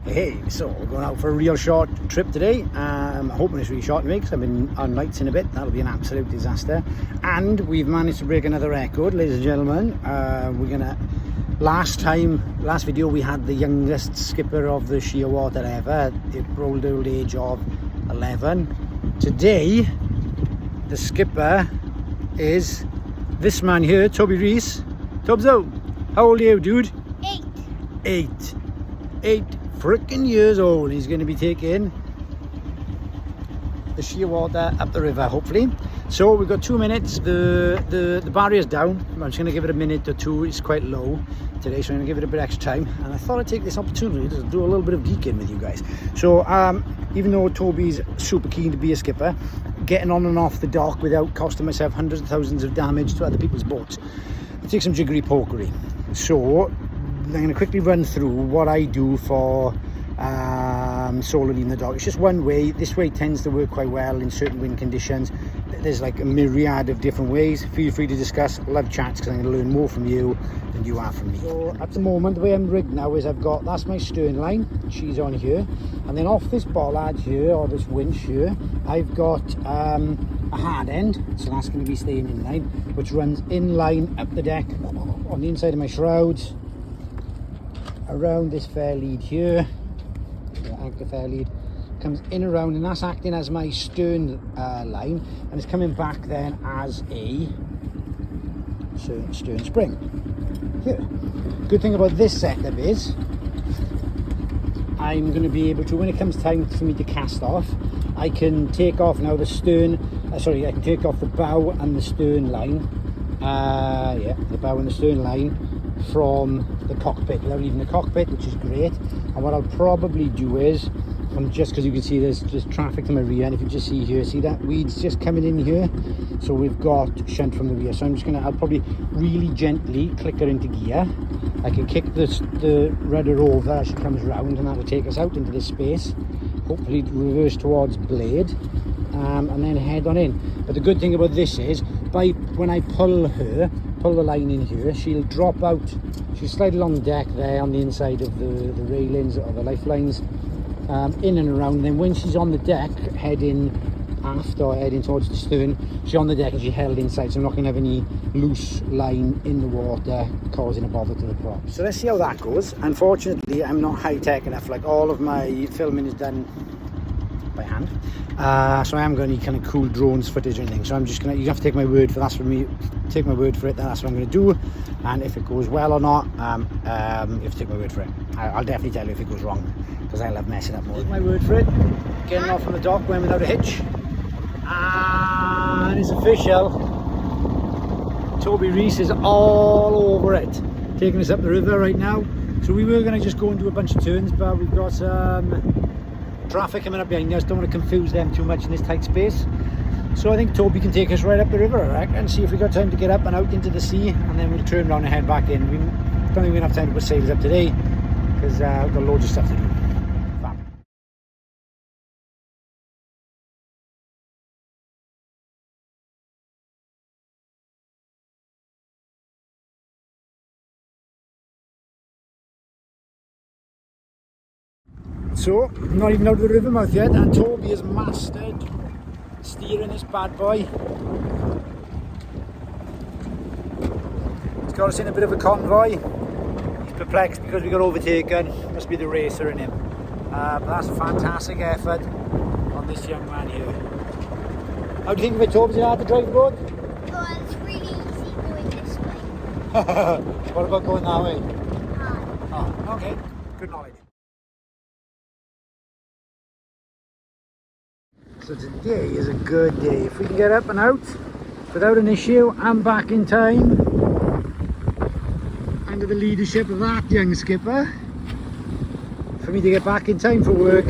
Hey, so we're going out for a real short trip today. I'm hoping it's really short to make because I've been on nights in a bit. That'll be an absolute disaster. And we've managed to break another record, ladies and gentlemen. Last video we had the youngest skipper of the shearwater ever, the old age of 11. Today, the skipper is this man here, Toby Reese. Tobzo, how old are you, dude? 8 freaking years old. He's going to be taking the shearwater up the river, hopefully. So we've got 2 minutes. The barrier's down. I'm just going to give it a minute or two. It's quite low today, so I'm going to give it a bit extra time. And I thought I'd take this opportunity to do a little bit of geeking with you guys. So even though Toby's super keen to be a skipper, getting on and off the dock without costing myself hundreds of thousands of damage to other people's boats, it takes some jiggery pokery. So I'm going to quickly run through what I do for solo leading the dock. It's just one way. This way tends to work quite well in certain wind conditions. There's like a myriad of different ways. Feel free to discuss. Love chats because I'm going to learn more from you than you are from me. So at the moment, the way I'm rigged now is that's my stern line. She's on here, and then off this bollard here, or this winch here, I've got a hard end, so that's going to be staying in line, which runs in line up the deck on the inside of my shrouds, around this fair lead here, the anchor fair lead, comes in around, and that's acting as my stern line, and it's coming back then as a stern spring here. Good thing about this setup is I'm going to be able to, when it comes time for me to cast off, I can take off now the stern, I can take off the bow and the stern line, the bow and the stern line from the cockpit without leaving the cockpit, which is great. And what I'll probably do is, just because you can see there's traffic to my rear, and if you just see here, see that weed's just coming in here, so we've got shunt from the rear. So I'll probably really gently click her into gear. I can kick the rudder over as she comes round, and that will take us out into this space, hopefully reverse towards blade, and then head on in. But the good thing about this is, when I pull the line in here, she'll drop out, she'll slide along the deck there on the inside of the railings or the lifelines, in and around. And then when she's on the deck heading aft or heading towards the stern, she's on the deck and she's held inside, so I'm not going to have any loose line in the water causing a bother to the prop. So let's see how that goes. Unfortunately, I'm not high-tech enough. Like, all of my filming is done by hand, so I am going to need kind of cool drones footage or anything. So I'm just gonna, you have to take my word for take my word for it, that's what I'm going to do. And if it goes well or not, you have to take my word for it. I'll definitely tell you if it goes wrong, because I love messing up more. Take my word for it. Getting off from the dock, went without a hitch, and it's official. Toby Reese is all over it, taking us up the river right now. So we were going to just go and do a bunch of turns, but we've got traffic coming up behind us. Don't want to confuse them too much in this tight space. So I think Toby can take us right up the river, I reckon, and see if we got time to get up and out into the sea, and then we'll turn around and head back in. We don't think we're going to have time to put sails up today, because we've got loads of stuff to do. So, not even out of the river mouth yet, and Toby has mastered steering this bad boy. He's got us in a bit of a convoy. He's perplexed because we got overtaken. Must be the racer in him. But that's a fantastic effort on this young man here. How do you think of it, Toby? Is it hard to drive the boat? Oh, it's really easy going this way. What about going that way? Hard. Oh, okay. Good knowledge. So today is a good day. If we can get up and out without an issue, I'm back in time under the leadership of that young skipper. For me to get back in time for work,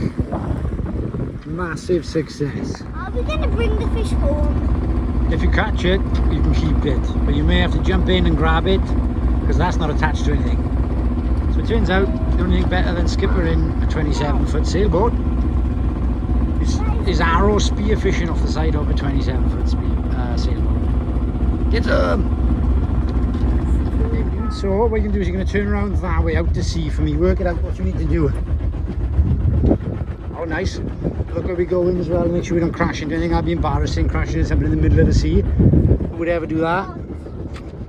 massive success. Are we going to bring the fish home? If you catch it, you can keep it, but you may have to jump in and grab it, because that's not attached to anything. So it turns out the only thing better than skippering a 27-foot sailboat is arrow spear fishing off the side of a 27-foot sailboat. Get them! So what you can do is you're going to turn around that way out to sea for me. Work it out what you need to do. nice. Look where we're going as well, make sure we don't crash into anything. That'd be embarrassing, crashing into something in the middle of the sea. Who would ever do that?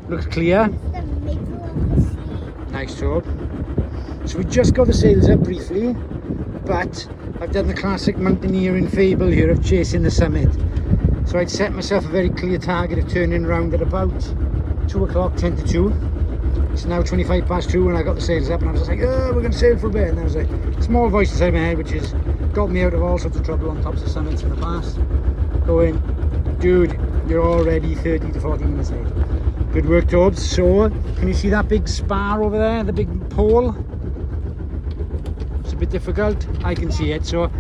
Looks clear. The middle of the sea. Nice job. So we just got the sails up briefly, but I've done the classic mountaineering fable here of chasing the summit. So I'd set myself a very clear target of turning around at about 2 o'clock, 10 to 2. It's now 25 past 2 and I got the sails up and I was just like, oh, we're going to sail for a bit. And there was a small voice inside my head which has got me out of all sorts of trouble on tops of summits in the past. Going, dude, you're already 30 to 40 minutes late. Good work, Tobbs. So, can you see that big spar over there, the big pole? It's a bit difficult. I can see it, so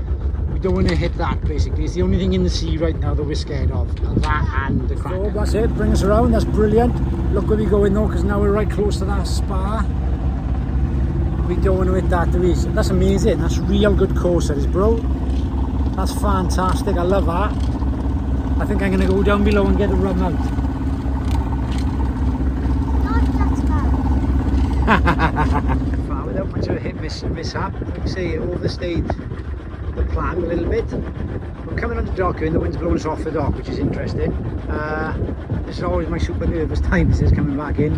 we don't want to hit that basically. It's the only thing in the sea right now that we're scared of. That and the crack. So that's it, bring us around, that's brilliant. Look where we're going though, because now we're right close to that spar. We don't want to hit that, do we? That's amazing, that's real good course that is, bro. That's fantastic, I love that. I think I'm going to go down below and get the rum out. Without much of a hit mishap, like I say, it overstayed the plan a little bit. We're coming on the dock here and the wind's blowing us off the dock, which is interesting. This is always my super nervous time, this is coming back in,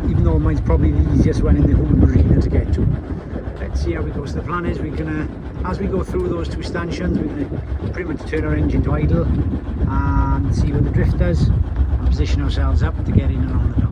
even though mine's probably the easiest one in the whole marina to get to. Let's see how we go. So the plan is we're gonna, as we go through those two stanchions, we're gonna pretty much turn our engine to idle and see where the drift does and position ourselves up to get in and on the dock.